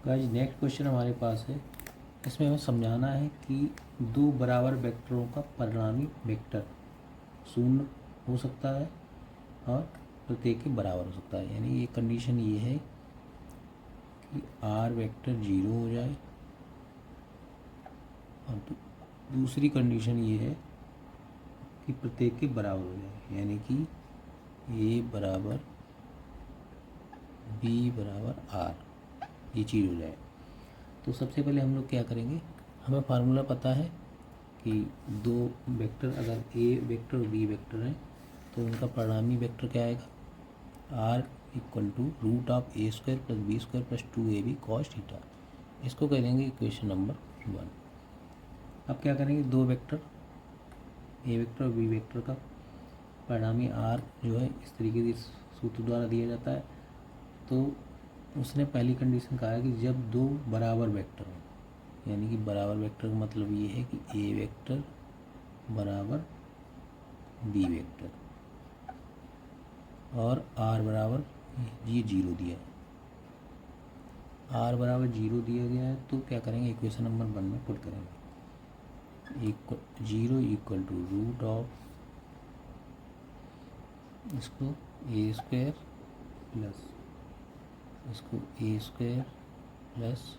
Guys next question हमारे पास है। इसमें हमें समझाना है कि दो बराबर वेक्टरों का परिणामी वेक्टर शून्य हो सकता है और प्रत्येक के बराबर हो सकता है। यानी ये कंडीशन ये है कि आर वेक्टर जीरो हो जाए और दूसरी कंडीशन ये है कि प्रत्येक के बराबर हो जाए, यानी कि ए बराबर बी बराबर आर, ये चीज़ हो जाए। तो सबसे पहले हम लोग क्या करेंगे, हमें फार्मूला पता है कि दो वेक्टर अगर ए वेक्टर और बी वेक्टर हैं तो उनका परिणामी वेक्टर क्या आएगा, R equal to root of A square plus B square plus 2ab cos theta. इसको करेंगे इक्वेशन नंबर 1। अब क्या करेंगे, दो वेक्टर ए वेक्टर और बी वेक्टर का परिणामी आर जो है इस तरीके से सूत्र द्वारा दिया जाता है। तो उसने पहली कंडीशन कहा है कि जब दो बराबर वेक्टर हों, यानी कि बराबर वेक्टर का मतलब ये है कि ए वेक्टर बराबर बी वेक्टर और आर बराबर ये जीरो दिया है, आर बराबर जीरो दिया गया है। तो क्या करेंगे, इक्वेशन नंबर 1 में पुट करेंगे zero equal to root of इसको ए स्क्वायर प्लस इसको a square plus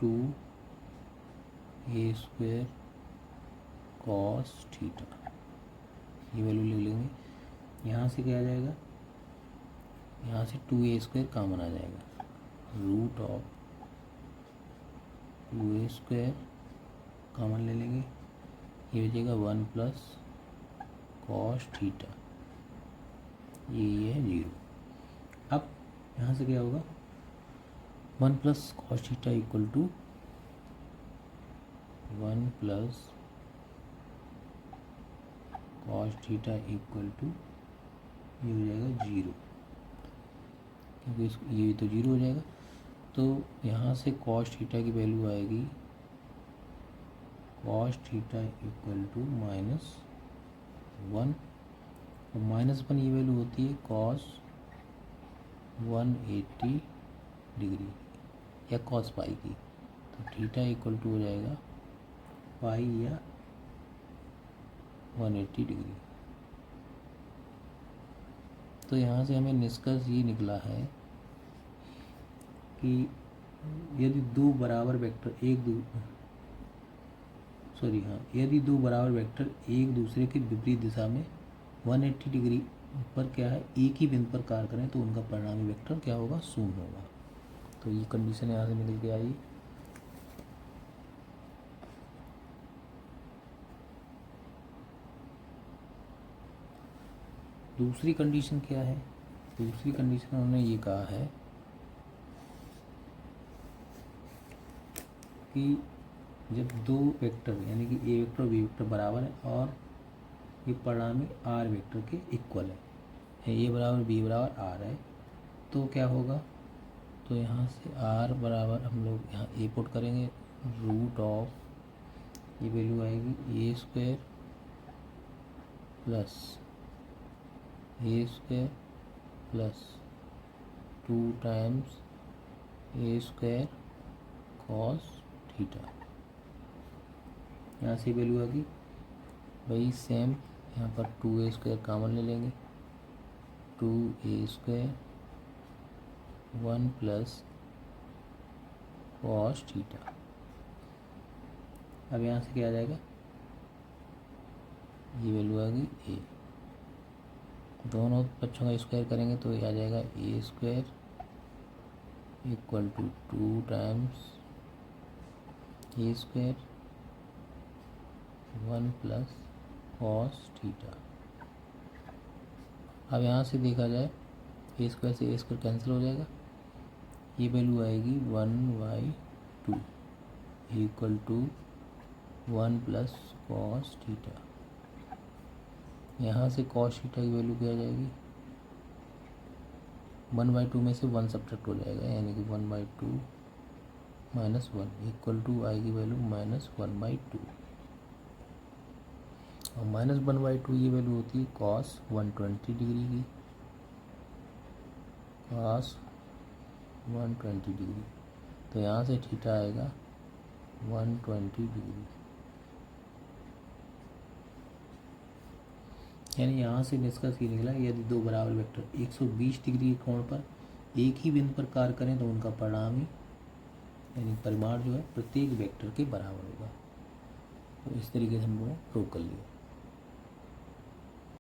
2a square cos theta, ये वैल्यू ले लेंगे। यहाँ से क्या आ जाएगा, यहाँ से 2a स्क्वायर कॉमन आ जाएगा, root of 2a square common ले लेंगे, ये बचेगा 1 प्लस कॉस थीटा, ये है जीरो। अब यहाँ से क्या होगा, 1 plus cos theta equal to 1 plus cos theta equal to ये हो जाएगा जीरो, क्योंकि ये तो जीरो हो जाएगा। तो यहाँ से कॉस थीटा की वैल्यू आएगी कॉस थीटा इक्वल टू -1, और -1 ये वैल्यू होती है कॉस 180 डिग्री या कॉस पाई की। तो थीटा इक्वल टू हो जाएगा पाई या 180 डिग्री। तो यहाँ से हमें निष्कर्ष ये निकला है कि यदि दो बराबर वेक्टर यदि दो बराबर वेक्टर एक दूसरे के विपरीत दिशा में 180 डिग्री पर क्या है एक ही बिंदु पर कार्य करें तो उनका परिणामी वेक्टर क्या होगा, शून्य होगा। तो ये कंडीशन यहाँ से निकल के आई। दूसरी कंडीशन क्या है, दूसरी कंडीशन उन्होंने ये कहा है कि जब दो वेक्टर यानी कि ए वेक्टर और बी वेक्टर बराबर है और ये परिणामी आर वेक्टर के इक्वल है, ए बराबर बी बराबर आर है, तो क्या होगा, तो यहाँ से आर बराबर हम लोग यहाँ ए पुट करेंगे, रूट ऑफ ये वैल्यू आएगी ए square plus A square plus 2 times a square cos theta. यहाँ से वैल्यू आ गई, वही सेम यहाँ पर 2a स्क्वायर कॉमन ले लेंगे, 2a square 1 plus cos theta. अब यहाँ से क्या आ जाएगा, ये वैल्यू आ गई a, दोनों बच्चों का स्क्वायर करेंगे तो ये आ जाएगा a square equal to 2 times a square 1 plus cos theta. अब यहाँ से देखा जाए ए स्क्वायर से ए स्क्वायर कैंसिल हो जाएगा, ये वैल्यू आएगी 1/2 equal to 1 plus cos theta. यहाँ से कॉस थीटा की वैल्यू क्या आ जाएगी, 1/2 में से 1 सब्ट्रैक्ट हो जाएगा, यानी कि 1/2 -1 इक्वल टू आएगी वैल्यू -1/2, और -1/2 ये वैल्यू होती है कॉस 120 डिग्री की, कॉस 120 डिग्री। तो यहाँ से थीटा आएगा 120 डिग्री। यानी यहाँ से निष्कर्ष ये निकला, यदि दो बराबर वेक्टर 120 डिग्री के कोण पर एक ही बिंदु पर कार्य करें तो उनका परिणामी यानी परिमाण जो है प्रत्येक वेक्टर के बराबर होगा। तो इस तरीके से हम लोगों ने प्रूव कर लिया।